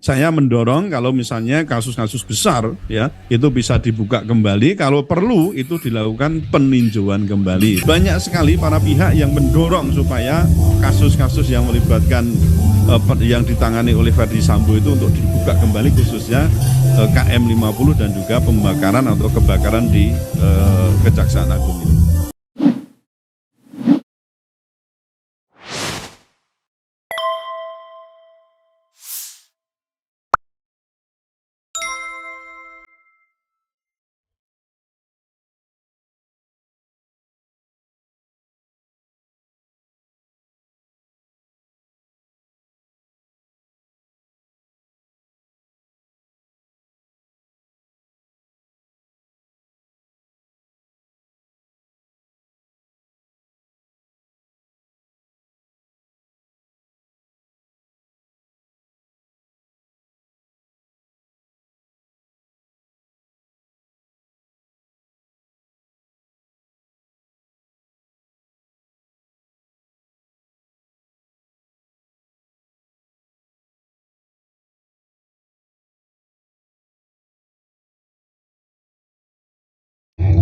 saya mendorong kalau misalnya kasus-kasus besar ya itu bisa dibuka kembali, kalau perlu itu dilakukan peninjauan kembali. Banyak sekali para pihak yang mendorong supaya kasus-kasus yang melibatkan yang ditangani oleh Verdi Sambo itu untuk dibuka kembali, khususnya KM 50 dan juga pembakaran atau kebakaran di Kejaksaan Agung ini.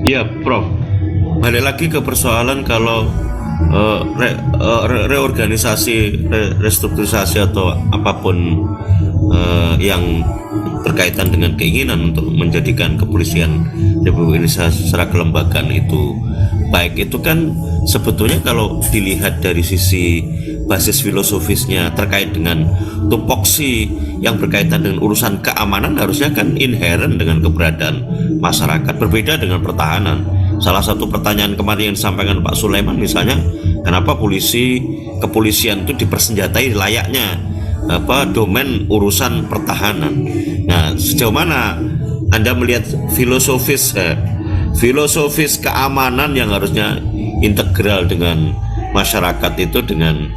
Ya, Prof. Balik lagi ke persoalan kalau reorganisasi, restrukturisasi atau apapun yang berkaitan dengan keinginan untuk menjadikan kepolisian Republik Indonesia secara kelembagaan itu baik, itu kan sebetulnya kalau dilihat dari sisi basis filosofisnya terkait dengan tupoksi yang berkaitan dengan urusan keamanan harusnya kan inherent dengan keberadaan masyarakat, berbeda dengan pertahanan. Salah satu pertanyaan kemarin yang disampaikan Pak Sulaiman misalnya, kenapa kepolisian itu dipersenjatai layaknya domain urusan pertahanan. Nah, sejauh mana Anda melihat filosofis keamanan yang harusnya integral dengan masyarakat itu dengan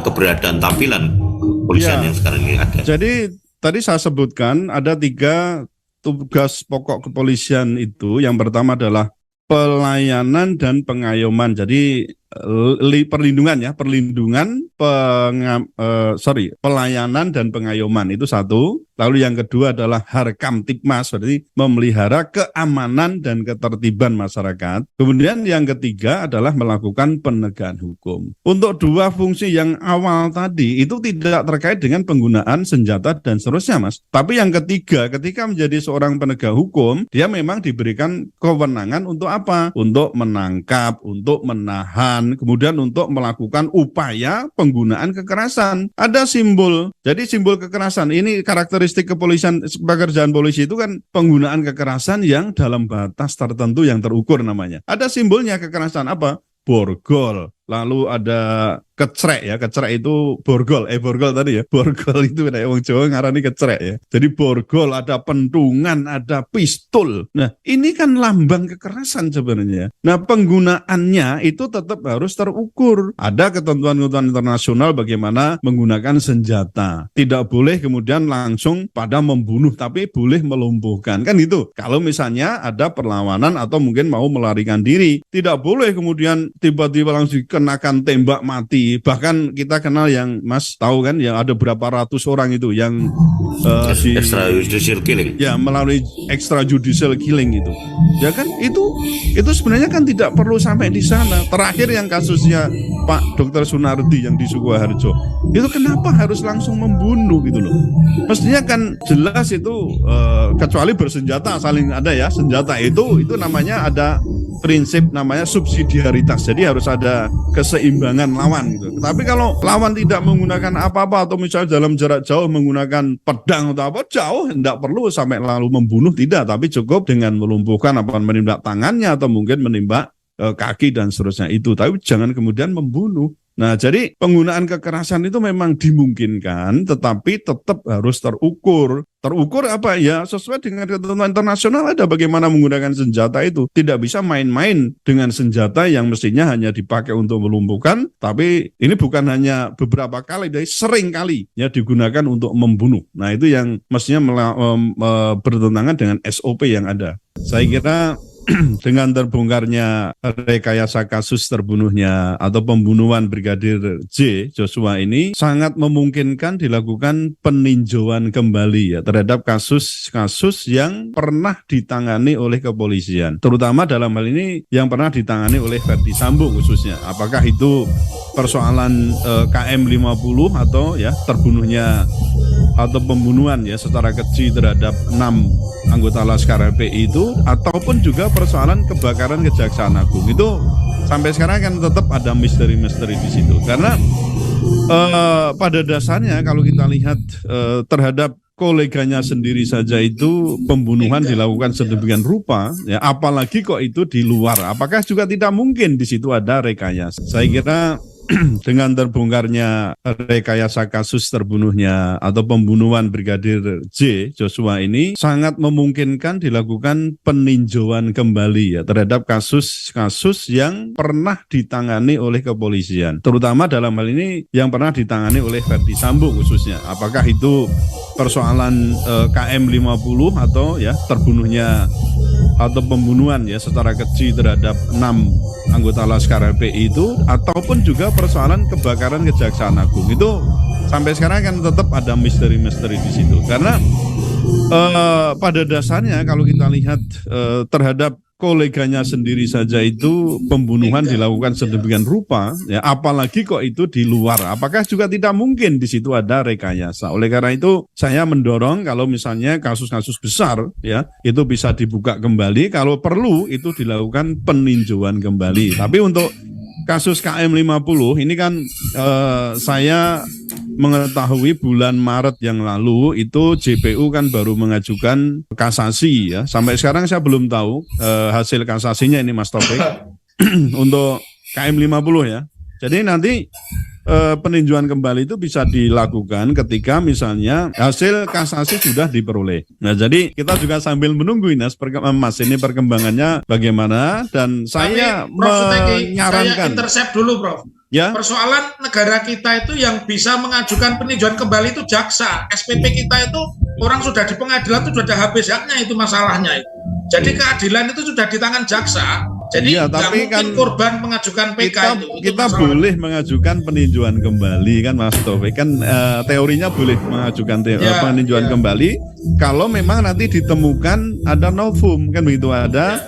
keberadaan tampilan kepolisian yang sekarang ini ada? Jadi tadi saya sebutkan ada 3 tugas pokok kepolisian itu. Yang pertama adalah pelayanan dan pengayoman. Jadi perlindungan ya, pelayanan dan pengayoman itu satu. Lalu yang kedua adalah harkam tikmas, berarti memelihara keamanan dan ketertiban masyarakat. Kemudian yang ketiga adalah melakukan penegakan hukum. Untuk 2 fungsi yang awal tadi itu tidak terkait dengan penggunaan senjata dan seterusnya, Mas. Tapi yang ketiga, ketika menjadi seorang penegak hukum, dia memang diberikan kewenangan untuk apa? Untuk menangkap, untuk menahan, kemudian untuk melakukan upaya penggunaan kekerasan. Ada simbol. Jadi simbol kekerasan ini karakteristik kepolisian, pekerjaan polisi itu kan penggunaan kekerasan yang dalam batas tertentu yang terukur namanya. Ada simbolnya kekerasan apa? Borgol. Lalu ada kecrek ya, kecrek itu borgol tadi ya, borgol itu ada orang Jawa ngarani kecrek ya. Jadi borgol, ada pentungan, ada pistol. Nah ini kan lambang kekerasan sebenarnya. Nah penggunaannya itu tetap harus terukur. Ada ketentuan-ketentuan internasional bagaimana menggunakan senjata. Tidak boleh kemudian langsung pada membunuh, tapi boleh melumpuhkan. Kan itu. Kalau misalnya ada perlawanan atau mungkin mau melarikan diri, tidak boleh kemudian tiba-tiba langsung kenakan tembak mati. Bahkan kita kenal yang Mas tahu kan, yang ada berapa ratus orang itu yang extrajudicial killing. Ya, melalui extrajudicial killing itu. Ya kan itu sebenarnya kan tidak perlu sampai di sana. Terakhir yang kasusnya Pak Dr. Sunardi yang di Sukoharjo. Itu kenapa harus langsung membunuh gitu loh. Mestinya kan jelas itu kecuali bersenjata saling ada ya. Senjata itu namanya ada prinsip namanya subsidiaritas. Jadi harus ada keseimbangan lawan gitu. Tapi kalau lawan tidak menggunakan apa-apa atau misalnya dalam jarak jauh menggunakan pedang atau apa, jauh tidak perlu sampai lalu membunuh, tidak, tapi cukup dengan melumpuhkan apa menimpa tangannya atau mungkin menimpa kaki dan seterusnya itu. Tapi jangan kemudian membunuh. Nah, jadi penggunaan kekerasan itu memang dimungkinkan, tetapi tetap harus terukur. Terukur apa ya? Sesuai dengan ketentuan internasional ada bagaimana menggunakan senjata itu. Tidak bisa main-main dengan senjata yang mestinya hanya dipakai untuk melumpuhkan, tapi ini bukan hanya beberapa kali, tapi sering kali ya digunakan untuk membunuh. Nah, itu yang mestinya bertentangan dengan SOP yang ada. Saya kira dengan terbongkarnya rekayasa kasus terbunuhnya atau pembunuhan Brigadir J Joshua ini sangat memungkinkan dilakukan peninjauan kembali ya terhadap kasus-kasus yang pernah ditangani oleh kepolisian, terutama dalam hal ini yang pernah ditangani oleh Verdi Sambo khususnya. Apakah itu persoalan KM 50 atau ya terbunuhnya atau pembunuhan ya secara keji terhadap 6 anggota Laskar FPI itu, ataupun juga persoalan kebakaran Kejaksaan Agung. Itu sampai sekarang kan tetap ada misteri-misteri di situ. Karena pada dasarnya kalau kita lihat terhadap koleganya sendiri saja itu pembunuhan dilakukan sedemikian rupa, ya apalagi kok itu di luar. Apakah juga tidak mungkin di situ ada rekayasa? Saya kira dengan terbongkarnya rekayasa kasus terbunuhnya atau pembunuhan Brigadir J Joshua ini sangat memungkinkan dilakukan peninjauan kembali ya terhadap kasus-kasus yang pernah ditangani oleh kepolisian, terutama dalam hal ini yang pernah ditangani oleh Verdi Sambo khususnya. Apakah itu persoalan KM 50 atau ya terbunuhnya atau pembunuhan ya secara keji terhadap 6 anggota Laskar FPI itu, ataupun juga persoalan kebakaran Kejaksaan Agung. Itu sampai sekarang kan tetap ada misteri-misteri di situ. Karena pada dasarnya kalau kita lihat terhadap koleganya sendiri saja itu pembunuhan dilakukan sedemikian rupa, ya apalagi kok itu di luar. Apakah juga tidak mungkin di situ ada rekayasa? Oleh karena itu saya mendorong kalau misalnya kasus-kasus besar ya itu bisa dibuka kembali, kalau perlu itu dilakukan peninjauan kembali. Tapi untuk kasus KM 50 ini kan saya mengetahui bulan Maret yang lalu itu JPU kan baru mengajukan kasasi ya. Sampai sekarang saya belum tahu hasil kasasinya ini Mas Taufik untuk KM 50 ya. Jadi nanti peninjauan kembali itu bisa dilakukan ketika misalnya hasil kasasi sudah diperoleh. Nah, jadi kita juga sambil menunggu ini Mas ini perkembangannya bagaimana, dan saya menyarankan. Saya intercept dulu, Prof. Ya. Persoalan negara kita itu yang bisa mengajukan peninjauan kembali itu jaksa. SPP kita itu orang sudah di pengadilan itu sudah habis haknya, itu masalahnya itu. Jadi keadilan itu sudah di tangan jaksa. Jadi ya, tapi kan korban mengajukan PK kita boleh mengajukan peninjauan kembali kan Mas Taufik, kan teorinya boleh mengajukan peninjauan kembali kalau memang nanti ditemukan ada novum kan begitu, ada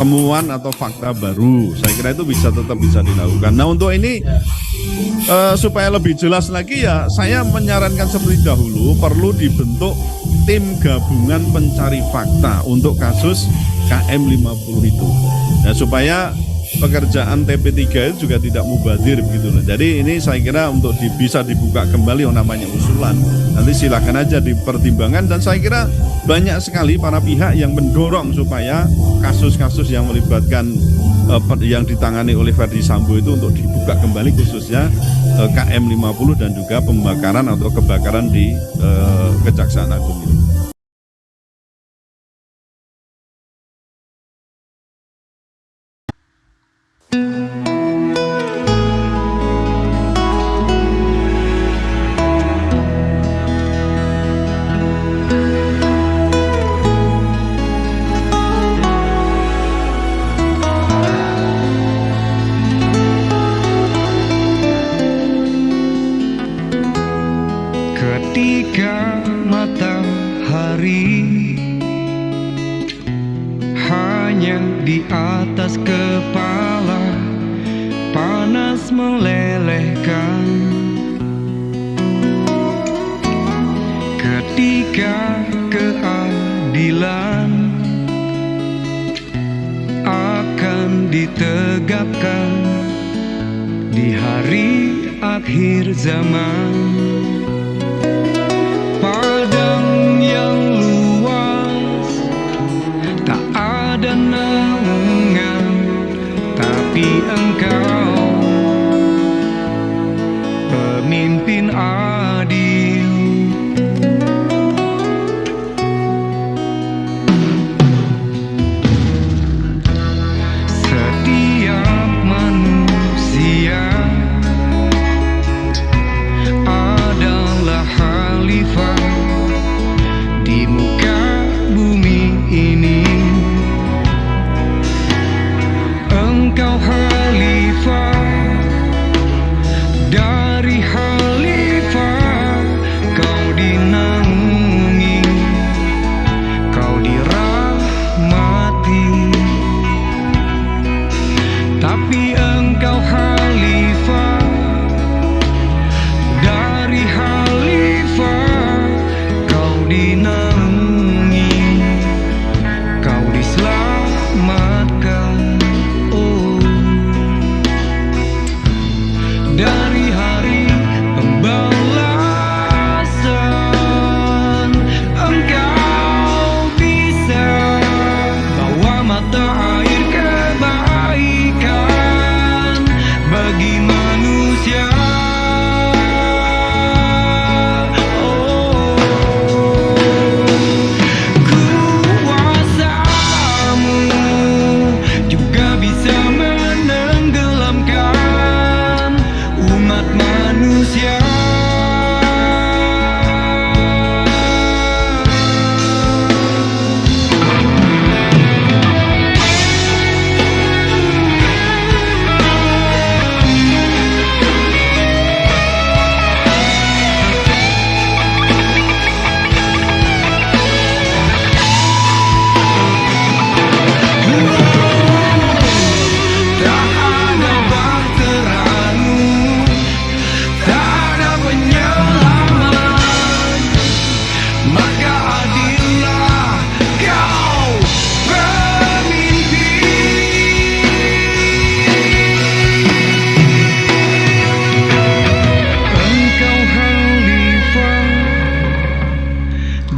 temuan atau fakta baru. Saya kira itu tetap bisa dilakukan. Nah, untuk ini supaya lebih jelas lagi ya saya menyarankan seperti dahulu perlu dibentuk tim gabungan pencari fakta untuk kasus KM 50 itu. Nah, supaya pekerjaan TP3 juga tidak mubazir begitu loh. Jadi ini saya kira untuk bisa dibuka kembali yang namanya usulan. Nanti silakan aja dipertimbangkan, dan saya kira banyak sekali para pihak yang mendorong supaya kasus-kasus yang melibatkan yang ditangani oleh Verdi Sambo itu untuk dibuka kembali, khususnya KM 50 dan juga pembakaran atau kebakaran di Kejaksaan Agung ini. Ketika matahari hanya di atas kepala panas melelehkan, ketika keadilan akan ditegakkan di hari akhir zaman. Padang yang luas tak ada naungan, tapi engkau pemimpin adil. Setiap manusia ada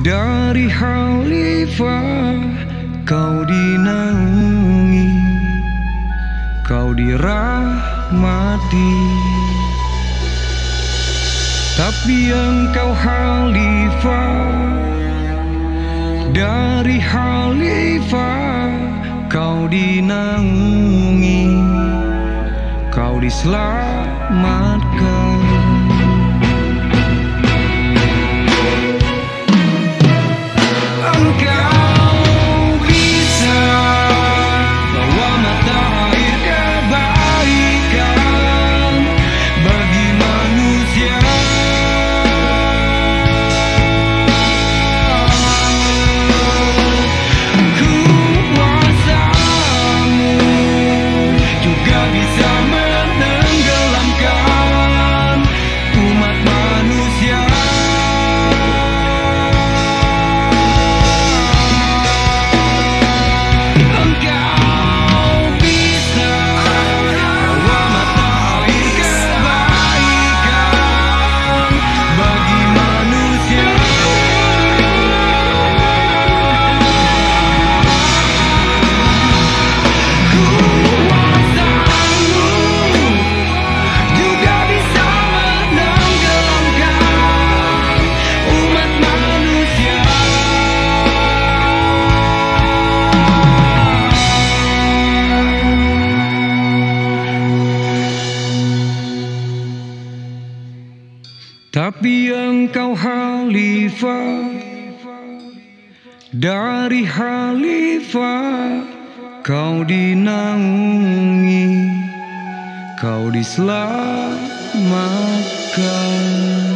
Dari khalifah kau dinaungi, kau dirahmati. Tapi engkau khalifah, dari khalifah kau dinaungi, kau diselamatkan. Engkau bisa bawa mata air kebaikan bagi manusia. Kuasamu juga bisa menenggelamkan umat manusia. Engkau bisa bawa mata air kebaikan bagi manusia. Kuasamu juga bisa menenggelamkan umat manusia. Tapi engkau khalifah, dari khalifah kau dinaungi, kau diselamatkan.